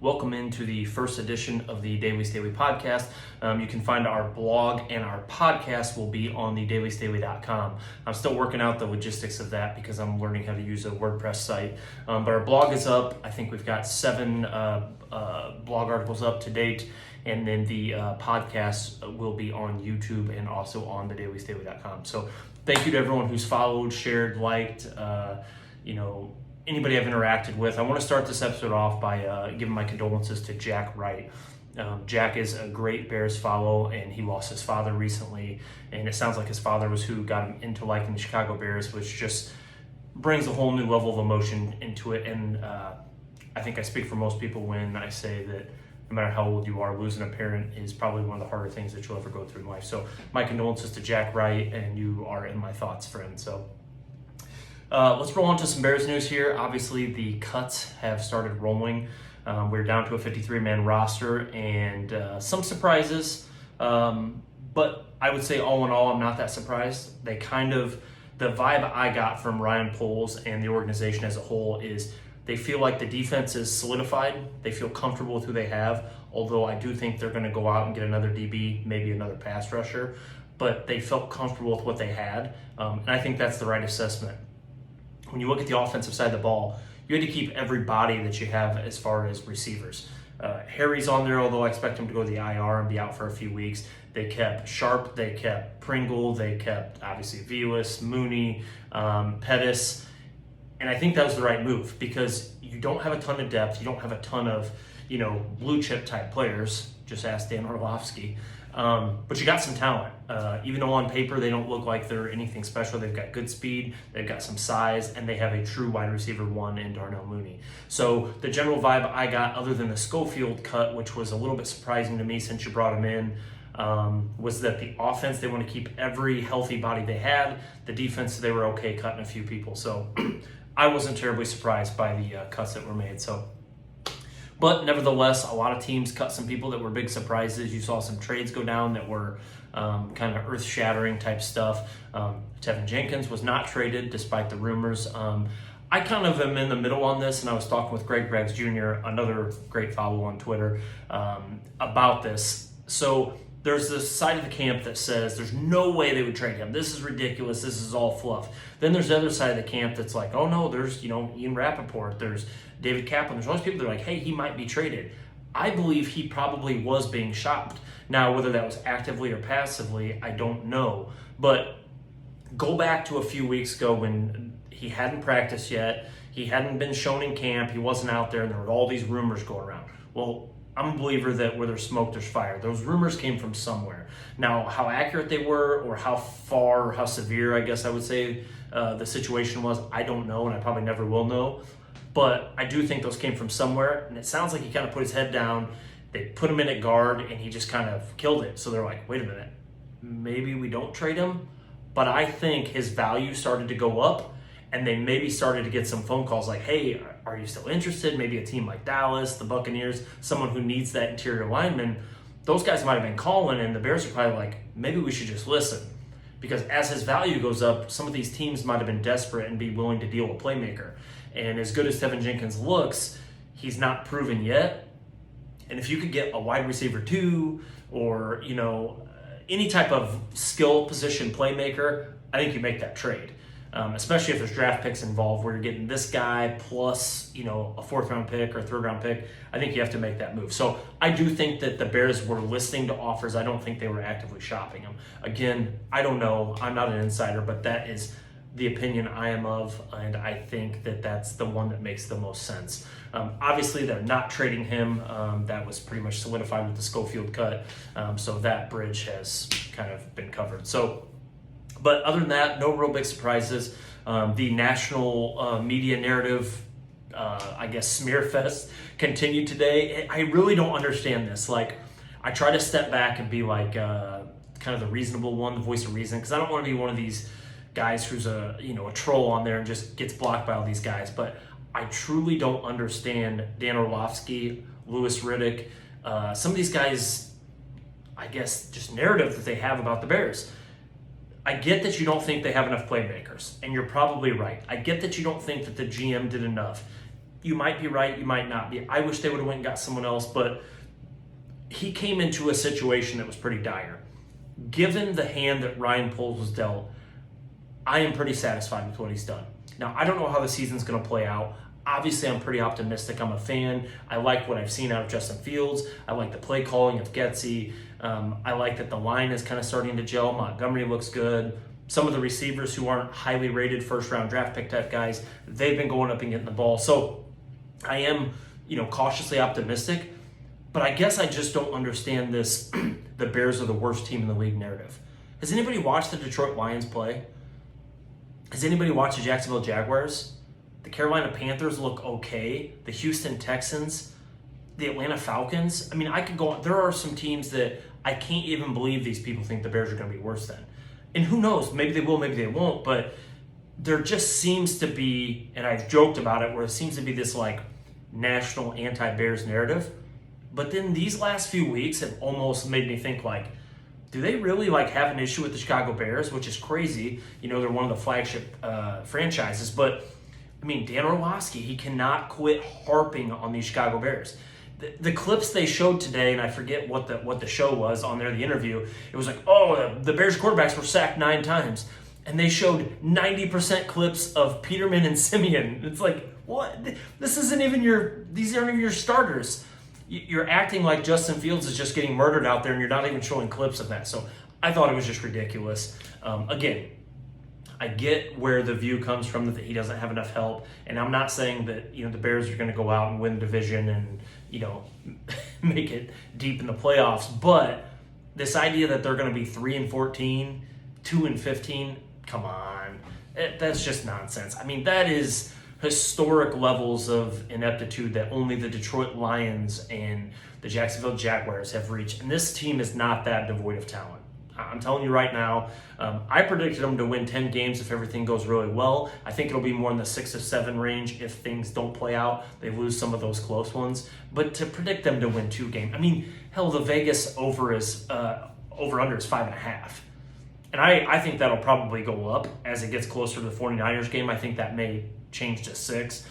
Welcome into the first edition of the Dailies Daily podcast. You can find our blog and our podcast will be on the dailiesdaily.com. I'm still working out the logistics of that because I'm learning how to use a WordPress site. But our blog is up. I think we've got 7 blog articles up to date. And then the podcast will be on YouTube and also on the dailiesdaily.com. So thank you to everyone who's followed, shared, liked, anybody I've interacted with. I want to start this episode off by giving my condolences to Jack Wright. Jack is a great Bears follow, and he lost his father recently, and it sounds like his father was who got him into liking the Chicago Bears, which just brings a whole new level of emotion into it. And I think I speak for most people when I say that no matter how old you are, losing a parent is probably one of the harder things that you'll ever go through in life. So my condolences to Jack Wright, and you are in my thoughts, friend. So let's roll on to some Bears news here. Obviously, the cuts have started rolling. We're down to a 53-man roster and some surprises. But I would say all in all, I'm not that surprised. The vibe I got from Ryan Poles and the organization as a whole is they feel like the defense is solidified. They feel comfortable with who they have, although I do think they're going to go out and get another DB, maybe another pass rusher. But they felt comfortable with what they had, and I think that's the right assessment. When you look at the offensive side of the ball, you had to keep every body that you have as far as receivers. Harry's on there, although I expect him to go to the IR and be out for a few weeks. They kept Sharp, they kept Pringle, they kept, obviously, Vilas, Mooney, Pettis. And I think that was the right move because you don't have a ton of depth. You don't have a ton of, blue chip type players. Just ask Dan Orlovsky. But you got some talent. Even though on paper they don't look like they're anything special, they've got good speed, they've got some size, and they have a true wide receiver 1 in Darnell Mooney. So the general vibe I got, other than the Schofield cut, which was a little bit surprising to me since you brought him in, was that the offense, they want to keep every healthy body they had. The defense, they were okay cutting a few people. So I wasn't terribly surprised by the cuts that were made. But nevertheless, a lot of teams cut some people that were big surprises. You saw some trades go down that were kind of earth-shattering type stuff. Tevin Jenkins was not traded despite the rumors. I kind of am in the middle on this, and I was talking with Greg Braggs Jr., another great follow on Twitter, about this. So there's this side of the camp that says there's no way they would trade him. This is ridiculous. This is all fluff. Then there's the other side of the camp that's like, oh no, there's Ian Rappaport, there's David Kaplan. There's all these people that are like, hey, he might be traded. I believe he probably was being shopped. Now, whether that was actively or passively, I don't know. But go back to a few weeks ago when he hadn't practiced yet, he hadn't been shown in camp, he wasn't out there, and there were all these rumors going around. Well, I'm a believer that where there's smoke, there's fire. Those rumors came from somewhere. Now, how accurate they were or how severe, I guess I would say, the situation was, I don't know, and I probably never will know. But I do think those came from somewhere, and it sounds like he kind of put his head down. They put him in at guard, and he just kind of killed it. So they're like, wait a minute, maybe we don't trade him? But I think his value started to go up, and they maybe started to get some phone calls like, hey, are you still interested? Maybe a team like Dallas, the Buccaneers, someone who needs that interior lineman. Those guys might have been calling, and the Bears are probably like, maybe we should just listen. Because as his value goes up, some of these teams might have been desperate and be willing to deal a playmaker. And as good as Tevin Jenkins looks, he's not proven yet. And if you could get a wide receiver 2 or, any type of skill position playmaker, I think you make that trade. Especially if there's draft picks involved where you're getting this guy plus, a 4th round pick or a 3rd round pick. I think you have to make that move. So I do think that the Bears were listening to offers. I don't think they were actively shopping them. Again, I don't know. I'm not an insider, but that is the opinion I am of, and I think that that's the one that makes the most sense. Obviously, they're not trading him. That was pretty much solidified with the Schofield cut. So that bridge has kind of been covered. But other than that, no real big surprises. The national media narrative, smear fest continued today. I really don't understand this. I try to step back and be like kind of the reasonable one, the voice of reason, because I don't want to be one of these guys who's a troll on there and just gets blocked by all these guys. But I truly don't understand Dan Orlovsky, Louis Riddick, some of these guys, just narrative that they have about the Bears. I get that you don't think they have enough playmakers, and you're probably right. I get that you don't think that the GM did enough. You might be right, you might not be. I wish they would have went and got someone else, but he came into a situation that was pretty dire. Given the hand that Ryan Poles was dealt, I am pretty satisfied with what he's done. Now, I don't know how the season's going to play out. Obviously, I'm pretty optimistic. I'm a fan. I like what I've seen out of Justin Fields. I like the play calling of Getsy. I like that the line is kind of starting to gel. Montgomery looks good. Some of the receivers who aren't highly rated first-round draft pick type guys, they've been going up and getting the ball. So I am, cautiously optimistic. But I guess I just don't understand this the Bears are the worst team in the league narrative. Has anybody watched the Detroit Lions play? Has anybody watched the Jacksonville Jaguars? The Carolina Panthers look okay. The Houston Texans, the Atlanta Falcons. I mean, I could go on. There are some teams that I can't even believe these people think the Bears are going to be worse than. And who knows? Maybe they will, maybe they won't. But there just seems to be, and I've joked about it, where it seems to be this like national anti-Bears narrative. But then these last few weeks have almost made me think like, do they really like have an issue with the Chicago Bears, which is crazy. They're one of the flagship franchises. But, I mean, Dan Orlovsky, he cannot quit harping on these Chicago Bears. The clips they showed today, and I forget what the show was on there, the interview, it was like, the Bears quarterbacks were sacked 9 times. And they showed 90% clips of Peterman and Simeon. It's like, what? These aren't even your starters. You're acting like Justin Fields is just getting murdered out there and you're not even showing clips of that. So I thought it was just ridiculous. Again, I get where the view comes from that he doesn't have enough help. And I'm not saying that, the Bears are going to go out and win the division and, make it deep in the playoffs. But this idea that they're going to be 3-14, 2-15, come on. That's just nonsense. I mean, that is historic levels of ineptitude that only the Detroit Lions and the Jacksonville Jaguars have reached. And this team is not that devoid of talent. I'm telling you right now, I predicted them to win 10 games if everything goes really well. I think it'll be more in the 6 or 7 range if things don't play out. They lose some of those close ones. But to predict them to win 2 games, I mean, hell, the Vegas over-under is 5.5. And I think that'll probably go up as it gets closer to the 49ers game. I think that may change to 6.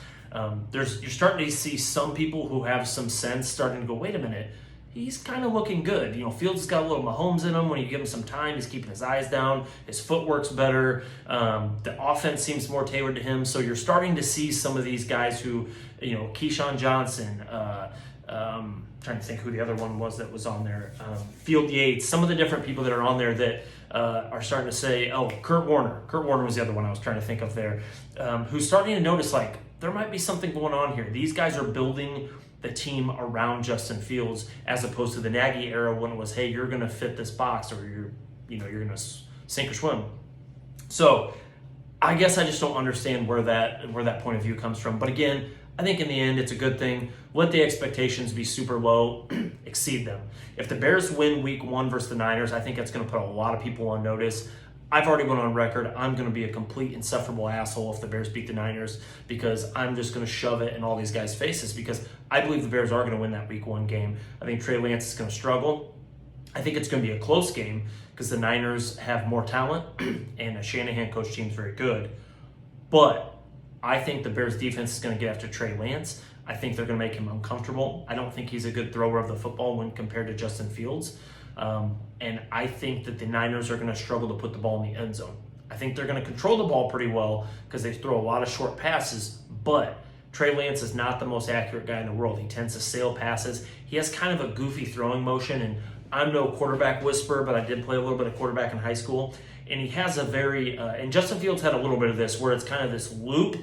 You're starting to see some people who have some sense starting to go, wait a minute, he's kind of looking good. Fields has got a little Mahomes in him. When you give him some time, he's keeping his eyes down. His footwork's better. The offense seems more tailored to him. So you're starting to see some of these guys who, Keyshawn Johnson, trying to think who the other one was that was on there, Field Yates, some of the different people that are on there that are starting to say, Kurt Warner. Kurt Warner was the other one I was trying to think of there, who's starting to notice, like, there might be something going on here. These guys are building the team around Justin Fields as opposed to the Nagy era when it was, hey, you're going to fit this box or you're going to sink or swim. So I guess I just don't understand where that point of view comes from. But again, I think in the end, it's a good thing. Let the expectations be super low, exceed them. If the Bears win week 1 versus the Niners, I think that's going to put a lot of people on notice. I've already went on record. I'm going to be a complete insufferable asshole if the Bears beat the Niners because I'm just going to shove it in all these guys' faces because I believe the Bears are going to win that week 1 game. I think Trey Lance is going to struggle. I think it's going to be a close game because the Niners have more talent and a Shanahan coach team is very good. But I think the Bears defense is going to get after Trey Lance. I think they're going to make him uncomfortable. I don't think he's a good thrower of the football when compared to Justin Fields. And I think that the Niners are going to struggle to put the ball in the end zone. I think they're going to control the ball pretty well because they throw a lot of short passes, but Trey Lance is not the most accurate guy in the world. He tends to sail passes. He has kind of a goofy throwing motion, and I'm no quarterback whisperer, but I did play a little bit of quarterback in high school. And he has a very, and Justin Fields had a little bit of this where it's kind of this loop,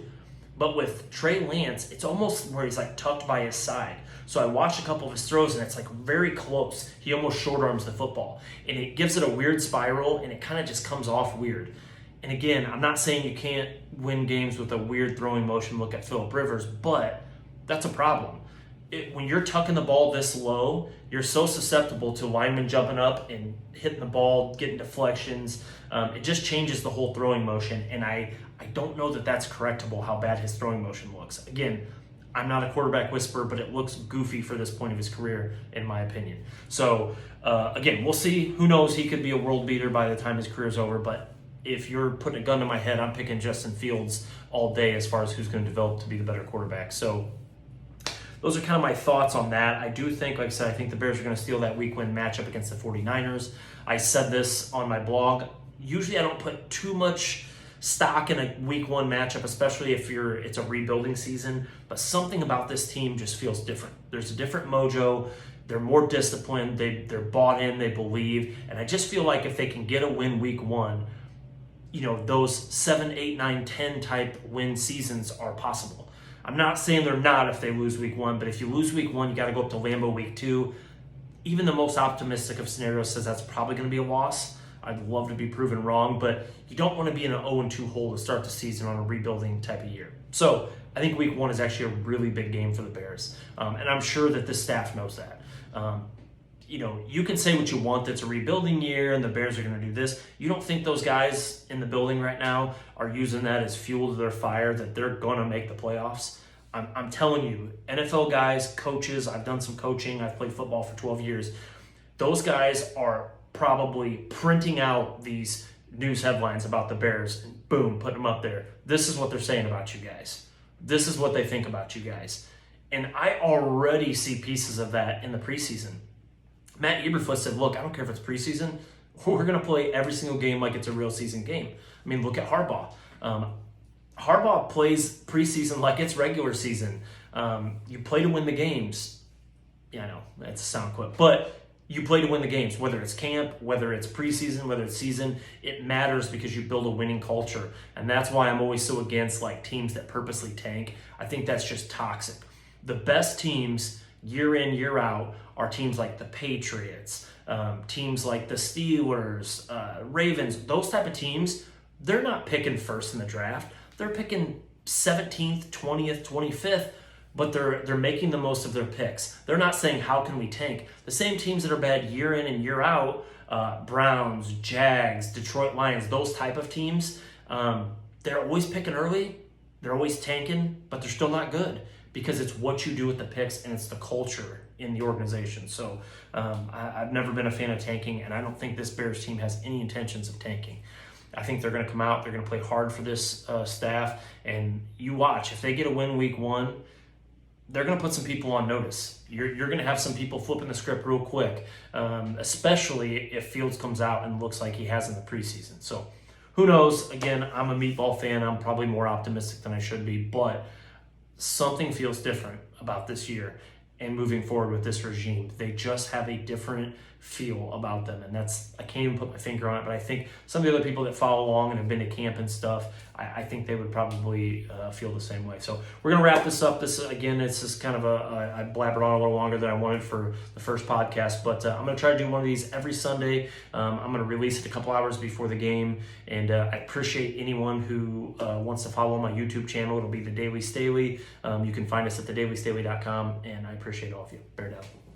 but with Trey Lance, it's almost where he's like tucked by his side. So I watched a couple of his throws, and it's like very close. He almost short arms the football, and it gives it a weird spiral, and it kind of just comes off weird. And again, I'm not saying you can't win games with a weird throwing motion. Look at Phillip Rivers, but that's a problem. When you're tucking the ball this low, you're so susceptible to linemen jumping up and hitting the ball, getting deflections. It just changes the whole throwing motion, and I don't know that that's correctable, how bad his throwing motion looks. Again, I'm not a quarterback whisperer, but it looks goofy for this point of his career, in my opinion. So, again, we'll see. Who knows? He could be a world beater by the time his career's over, but if you're putting a gun to my head, I'm picking Justin Fields all day as far as who's going to develop to be the better quarterback. So those are kind of my thoughts on that. I do think, like I said, I think the Bears are going to steal that week one matchup against the 49ers. I said this on my blog. Usually I don't put too much stock in a week one matchup, especially if it's a rebuilding season, but something about this team just feels different. There's a different mojo. They're more disciplined. They're bought in. They believe. And I just feel like if they can get a win week one, those 7, 8, 9, 10 type win seasons are possible. I'm not saying they're not if they lose week one, but if you lose week one, you got to go up to Lambeau week two. Even the most optimistic of scenarios says that's probably going to be a loss. I'd love to be proven wrong, but you don't want to be in an 0-2 hole to start the season on a rebuilding type of year. So I think week one is actually a really big game for the Bears. And I'm sure that this staff knows that. You can say what you want, that's a rebuilding year and the Bears are going to do this. You don't think those guys in the building right now are using that as fuel to their fire, that they're going to make the playoffs? I'm telling you, NFL guys, coaches, I've done some coaching, I've played football for 12 years. Those guys are probably printing out these news headlines about the Bears and boom, putting them up there. This is what they're saying about you guys. This is what they think about you guys. And I already see pieces of that in the preseason. Matt Eberflus said, look, I don't care if it's preseason. We're going to play every single game like it's a real season game. I mean, look at Harbaugh. Harbaugh plays preseason like it's regular season. You play to win the games. Yeah, I know, that's a sound clip. But you play to win the games, whether it's camp, whether it's preseason, whether it's season. It matters because you build a winning culture. And that's why I'm always so against teams that purposely tank. I think that's just toxic. The best teams year in, year out are teams like the Patriots, teams like the Steelers, Ravens. Those type of teams, they're not picking first in the draft. They're picking 17th, 20th, 25th, but they're making the most of their picks. They're not saying, how can we tank? The same teams that are bad year in and year out, Browns, Jags, Detroit Lions, those type of teams, they're always picking early. They're always tanking, but they're still not good because it's what you do with the picks and it's the culture in the organization. So I've never been a fan of tanking, and I don't think this Bears team has any intentions of tanking. I think they're going to come out, they're going to play hard for this staff, and you watch. If they get a win week one, they're going to put some people on notice. You're going to have some people flipping the script real quick, especially if Fields comes out and looks like he has in the preseason. So who knows? Again, I'm a meatball fan. I'm probably more optimistic than I should be, but something feels different about this year and moving forward with this regime. They just have a different feel about them, and I can't even put my finger on it, but I think some of the other people that follow along and have been to camp and stuff, I think they would probably feel the same way. So we're going to wrap this up. This, again, it's just kind of I blabbered on a little longer than I wanted for the first podcast, but I'm going to try to do one of these every Sunday. I'm going to release it a couple hours before the game, and I appreciate anyone who wants to follow my YouTube channel. It'll be The Daily Staley. You can find us at thedailystaley.com, and I appreciate all of you. Bear down.